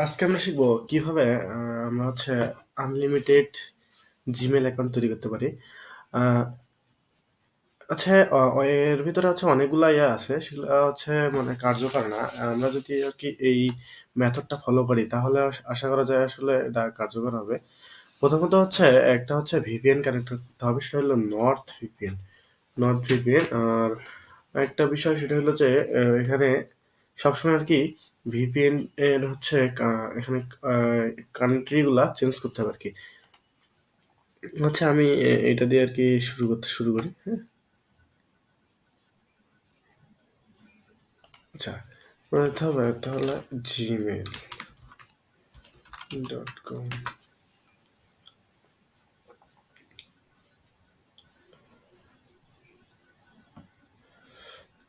আজকে আমরা শিখবো কিভাবে আমরা হচ্ছে আনলিমিটেড জিমেল অ্যাকাউন্ট তৈরি করতে পারি। আহ, আচ্ছা, এর ভিতরে হচ্ছে অনেকগুলা ইয়ে আছে, সেগুলো হচ্ছে মানে কার্যকর না। আমরা যদি আর কি এই মেথডটা ফলো করি তাহলে আশা করা যায় আসলে এটা কার্যকর হবে। প্রথমত হচ্ছে একটা হচ্ছে ভিপিএন কানেক্ট করতে হবে, সেটা হলো নর্থ ভিপিএন। আর একটা বিষয় সেটা হলো যে এখানে সবসময় আর কি ভিপিএন এর হচ্ছে এখানে কান্ট্রিগুলা চেঞ্জ করতে হবে আর কি। হচ্ছে আমি এটা দিয়ে আর কি শুরু করি, হ্যাঁ। আচ্ছা, প্রথমে হবে তাহলে gmail.com।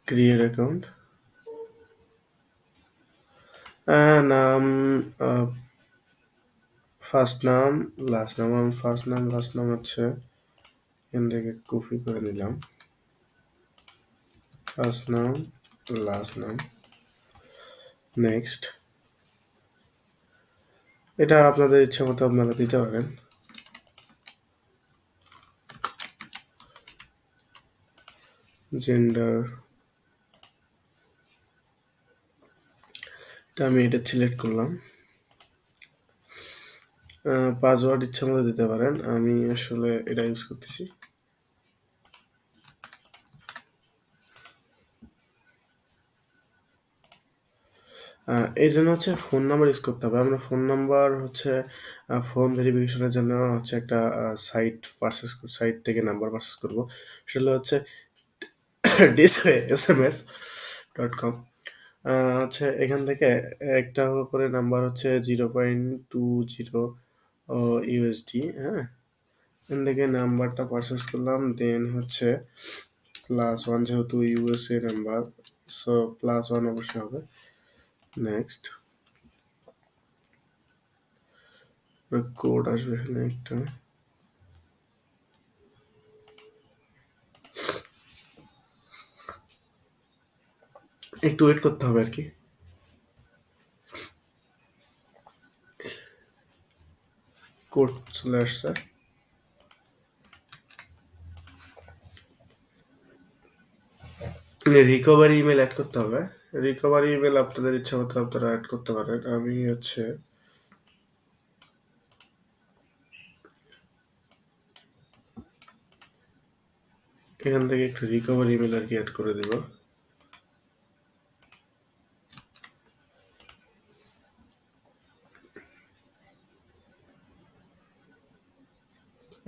ক্রিয়েট অ্যাকাউন্ট, নাম, ফার্স্ট নাম, লাস্ট নাম। আমি লাস্ট নাম হচ্ছে এখান থেকে কপি করে নিলাম। ফার্স্ট নাম, লাস্ট নাম, নেক্সট। এটা আপনাদের ইচ্ছা মতো আপনারা দিতে পারেন। জেন্ডার, এটা আমি এটা সিলেক্ট করলাম। পাসওয়ার্ড ইচ্ছা মতো দিতে পারেন, আমি আসলে এটা ইউজ করতেছি। এই জন্য হচ্ছে ফোন নাম্বার ইউজ করতে হবে। আমরা ফোন নাম্বার হচ্ছে ফোন ভেরিফিকেশনের জন্য হচ্ছে একটা সাইট থেকে নাম্বার পারচেস করবো। সেটা হচ্ছে sms.com। হচ্ছে এখান থেকে একটা করে নাম্বার হচ্ছে 0.20 ইউএসডি, হ্যাঁ। এখান থেকে নাম্বারটা পারচেস করলাম, দেন হচ্ছে +1, যেহেতু ইউএসএ নাম্বার, সো +1 অবশ্যই হবে। নেক্সট, কোড আসবে এখানে একটা, একটু ওয়েট করতে হবে আর কি। কোড চলে আসছে। রিকভারি ইমেল অ্যাড করতে হবে। রিকভারি ইমেল আপনাদের ইচ্ছা মতো আপনারা অ্যাড করতে পারেন। আমি হচ্ছে এখান থেকে একটু রিকভারি ইমেল আর কি অ্যাড করে দেব।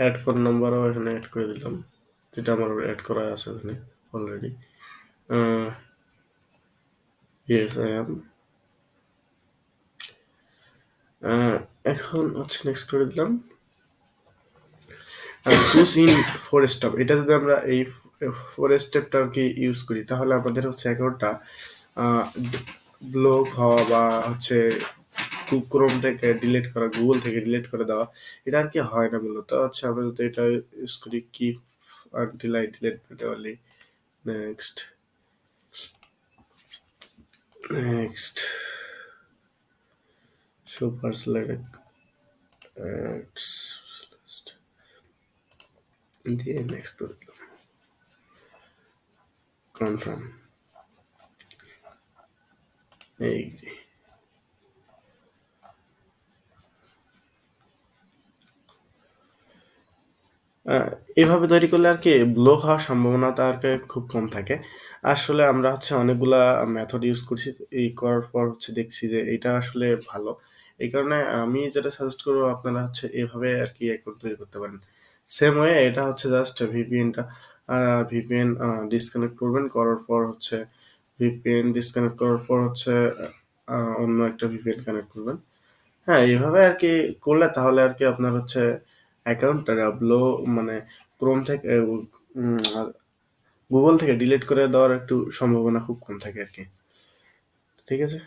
অ্যাড ফোন নাম্বারও এখানে অ্যাড করে দিলাম, যেটা আমার অ্যাড করা আছে এখানে অলরেডি। Yes I am. এখন হচ্ছে নেক্সট করে দিলাম। চুজ ইন 4 স্টেপ, এটা যদি আমরা এই 4 স্টেপটা আর কি ইউজ করি তাহলে আমাদের হচ্ছে অ্যাকাউন্টটা ব্লক হওয়া বা হচ্ছে ক্রোম থেকে ডিলিট করা, গুগল থেকে ডিলিট করে দেওয়া, এটা আর কি হয় না। মূলত হচ্ছে আমরা যদি এটা ইউজ করি, keep until I delete manually. Next, super select দিয়ে নেক্সট করে দিলাম, কনফার্ম, এগ্রি। এভাবে তৈরি করলে আর কি ব্লক হওয়ার সম্ভাবনাটা আর কি খুব কম থাকে। আসলে আমরা হচ্ছে অনেকগুলা মেথড ইউজ করছি, এই করার পর হচ্ছে দেখছি যে এটা আসলে ভালো। এই কারণে আমি যেটা সাজেস্ট করবো আপনারা হচ্ছে এভাবে আর কি অ্যাকাউন্ট তৈরি করতে পারেন। সেম ওয়ে এটা হচ্ছে জাস্ট ভিপিএন ডিসকানেক্ট করবেন, করার পর হচ্ছে ভিপিএন ডিসকানেক্ট করার পর হচ্ছে অন্য একটা ভিপিএন কানেক্ট করবেন। হ্যাঁ, এইভাবে আর কি করলে তাহলে আর কি আপনার হচ্ছে অ্যাকাউন্টটা মানে ক্রোম থেকে গুগল থেকে ডিলিট করে দেওয়ার একটু সম্ভাবনা খুব কম থাকে আর কি। ঠিক আছে।